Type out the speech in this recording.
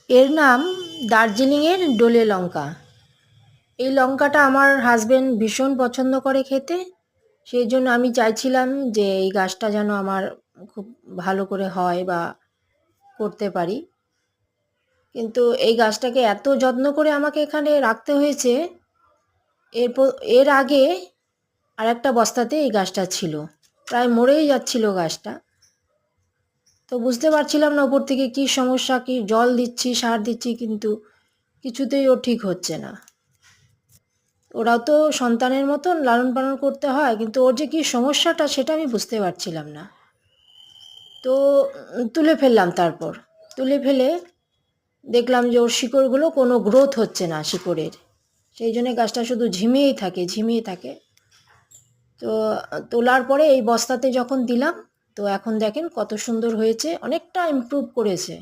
এর নাম দার্জিলিংয়ের ডোলে লঙ্কা। এই লঙ্কাটা আমার হাজবেন্ড ভীষণ পছন্দ করে খেতে। সেই জন্য আমি চাইছিলাম যে এই গাছটা যেন আমার খুব ভালো করে হয় বা করতে পারি। কিন্তু এই গাছটাকে এত যত্ন করে আমাকে এখানে রাখতে হয়েছে। এর আগে আরেকটা বস্তাতে এই গাছটা ছিল, প্রায় মরেই যাচ্ছিল গাছটা। তো বুঝতে পারছিলাম না ওপর থেকে কী সমস্যা, কি জল দিচ্ছি সার দিচ্ছি কিন্তু কিছুতেই ও ঠিক হচ্ছে না। ওরাও তো সন্তানের মতন লালন পালন করতে হয়, কিন্তু ওর যে কী সমস্যাটা সেটা আমি বুঝতে পারছিলাম না। তো তুলে ফেললাম, তারপর তুলে ফেলে দেখলাম যে ওর শিকড়গুলো কোনো গ্রোথ হচ্ছে না শিকড়ের। সেই জন্যে গাছটা শুধু ঝিমিয়েই থাকে ঝিমিয়ে থাকে। তো তোলার পরে এই বস্তাতে যখন দিলাম, তো এখন দেখেন কত সুন্দর হয়েছে, অনেকটা ইমপ্রুভ করেছে।